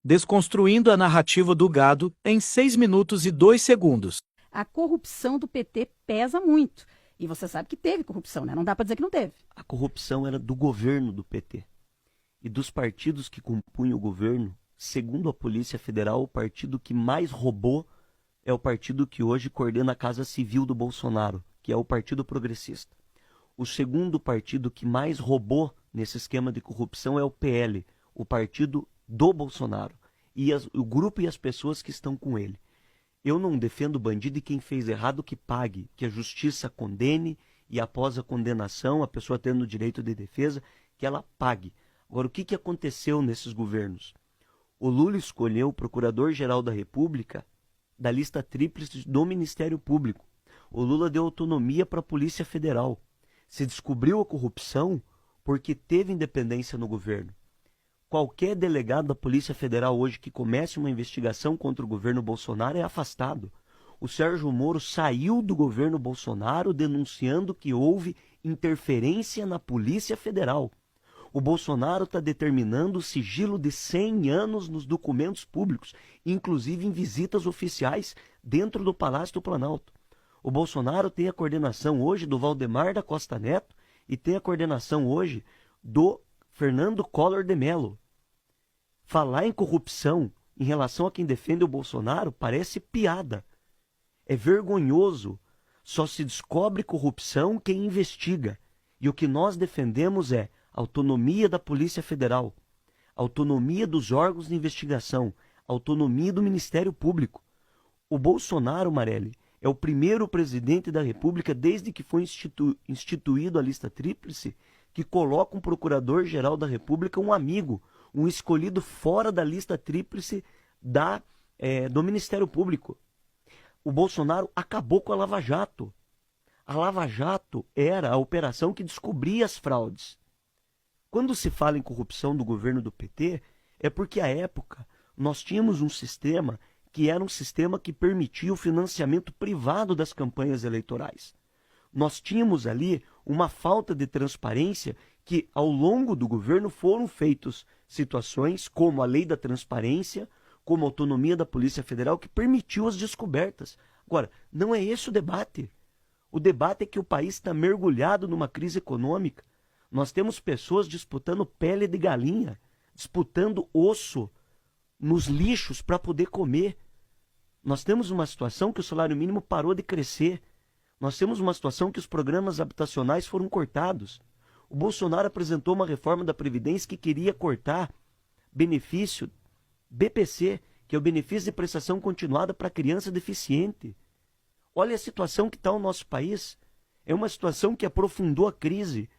desconstruindo a narrativa do gado em 6 minutos e 2 segundos. A corrupção do PT pesa muito. E você sabe que teve corrupção, né? Não dá para dizer que não teve. A corrupção era do governo do PT. E dos partidos que compunham o governo, segundo a Polícia Federal, o partido que mais roubou é o partido que hoje coordena a Casa Civil do Bolsonaro, que é o Partido Progressista. O segundo partido que mais roubou nesse esquema de corrupção é o PL, o partido do Bolsonaro. E o grupo e as pessoas que estão com ele. Eu não defendo bandido e quem fez errado que pague, que a justiça condene e após a condenação, a pessoa tendo o direito de defesa, que ela pague. Agora, o que aconteceu nesses governos? O Lula escolheu o Procurador-Geral da República da lista tríplice do Ministério Público. O Lula deu autonomia para a Polícia Federal. Se descobriu a corrupção porque teve independência no governo. Qualquer delegado da Polícia Federal hoje que comece uma investigação contra o governo Bolsonaro é afastado. O Sérgio Moro saiu do governo Bolsonaro denunciando que houve interferência na Polícia Federal. O Bolsonaro está determinando o sigilo de 100 anos nos documentos públicos, inclusive em visitas oficiais dentro do Palácio do Planalto. O Bolsonaro tem a coordenação hoje do Valdemar da Costa Neto e tem a coordenação hoje do Fernando Collor de Mello. Falar em corrupção em relação a quem defende o Bolsonaro parece piada. É vergonhoso. Só se descobre corrupção quem investiga. E o que nós defendemos é autonomia da Polícia Federal, autonomia dos órgãos de investigação, autonomia do Ministério Público. O Bolsonaro, Marelli, é o primeiro presidente da República desde que foi instituído a lista tríplice que coloca um procurador-geral da República, um amigo, um escolhido fora da lista tríplice do Ministério Público. O Bolsonaro acabou com a Lava Jato. A Lava Jato era a operação que descobria as fraudes. Quando se fala em corrupção do governo do PT, é porque, à época, nós tínhamos um sistema que era um sistema que permitia o financiamento privado das campanhas eleitorais. Nós tínhamos ali uma falta de transparência que, ao longo do governo, foram feitas situações como a lei da transparência, como a autonomia da Polícia Federal, que permitiu as descobertas. Agora, não é esse o debate. O debate é que o país está mergulhado numa crise econômica. Nós temos pessoas disputando pele de galinha, disputando osso nos lixos para poder comer. Nós temos uma situação que o salário mínimo parou de crescer. Nós temos uma situação que os programas habitacionais foram cortados. O Bolsonaro apresentou uma reforma da Previdência que queria cortar benefício BPC, que é o benefício de prestação continuada para criança deficiente. Olha a situação que está o nosso país. É uma situação que aprofundou a crise.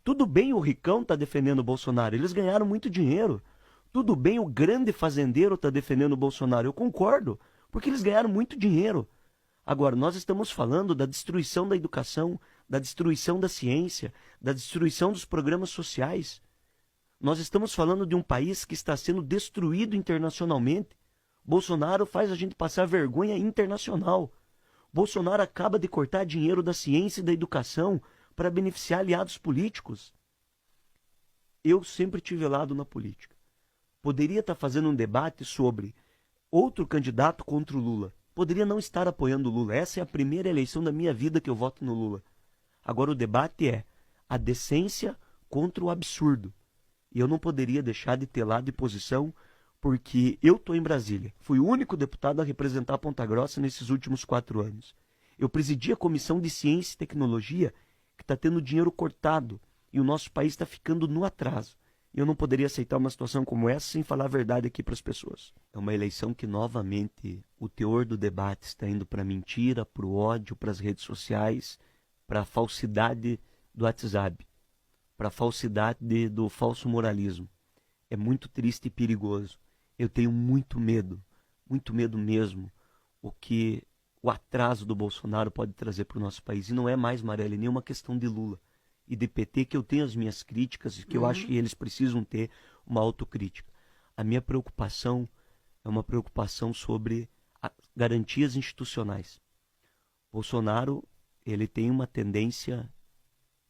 Tudo bem o ricão está defendendo o Bolsonaro, eles ganharam muito dinheiro. Tudo bem o grande fazendeiro está defendendo o Bolsonaro, eu concordo, porque eles ganharam muito dinheiro. Agora, nós estamos falando da destruição da educação, da destruição da ciência, da destruição dos programas sociais. Nós estamos falando de um país que está sendo destruído internacionalmente. Bolsonaro faz a gente passar vergonha internacional. Bolsonaro acaba de cortar dinheiro da ciência e da educação para beneficiar aliados políticos. Eu sempre tive lado na política. Poderia estar fazendo um debate sobre outro candidato contra o Lula. Poderia não estar apoiando o Lula. Essa é a primeira eleição da minha vida que eu voto no Lula. Agora o debate é a decência contra o absurdo. E eu não poderia deixar de ter lado de posição, porque eu estou em Brasília. Fui o único deputado a representar Ponta Grossa nesses últimos 4 anos. Eu presidi a Comissão de Ciência e Tecnologia, que está tendo dinheiro cortado, e o nosso país está ficando no atraso. E eu não poderia aceitar uma situação como essa sem falar a verdade aqui para as pessoas. É uma eleição que, novamente, o teor do debate está indo para a mentira, para o ódio, para as redes sociais, para a falsidade do WhatsApp, para a falsidade do falso moralismo. É muito triste e perigoso. Eu tenho muito medo mesmo, o que o atraso do Bolsonaro pode trazer para o nosso país. E não é mais, Marelli, nenhuma questão de Lula e de PT, que eu tenho as minhas críticas e que eu acho que eles precisam ter uma autocrítica. A minha preocupação é uma preocupação sobre garantias institucionais. Bolsonaro, ele tem uma tendência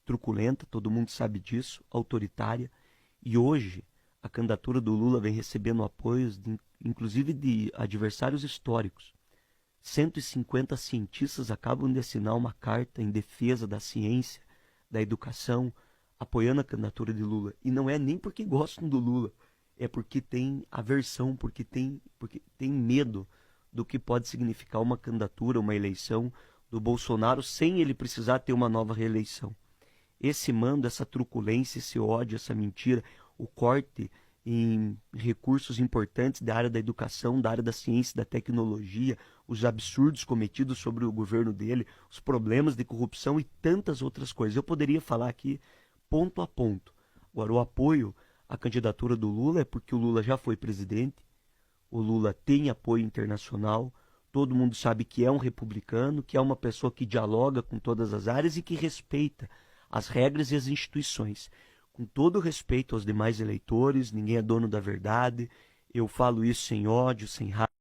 truculenta, todo mundo sabe disso, autoritária, e hoje a candidatura do Lula vem recebendo apoios, inclusive de adversários históricos. 150 cientistas acabam de assinar uma carta em defesa da ciência, da educação, apoiando a candidatura de Lula. E não é nem porque gostam do Lula, é porque tem aversão, porque tem medo do que pode significar uma candidatura, uma eleição do Bolsonaro sem ele precisar ter uma nova reeleição. Esse mando, essa truculência, esse ódio, essa mentira, o corte em recursos importantes da área da educação, da área da ciência, da tecnologia, os absurdos cometidos sobre o governo dele, os problemas de corrupção e tantas outras coisas. Eu poderia falar aqui ponto a ponto. Agora, o apoio à candidatura do Lula é porque o Lula já foi presidente, o Lula tem apoio internacional, todo mundo sabe que é um republicano, que é uma pessoa que dialoga com todas as áreas e que respeita as regras e as instituições. Com todo respeito aos demais eleitores, ninguém é dono da verdade, eu falo isso sem ódio, sem raiva.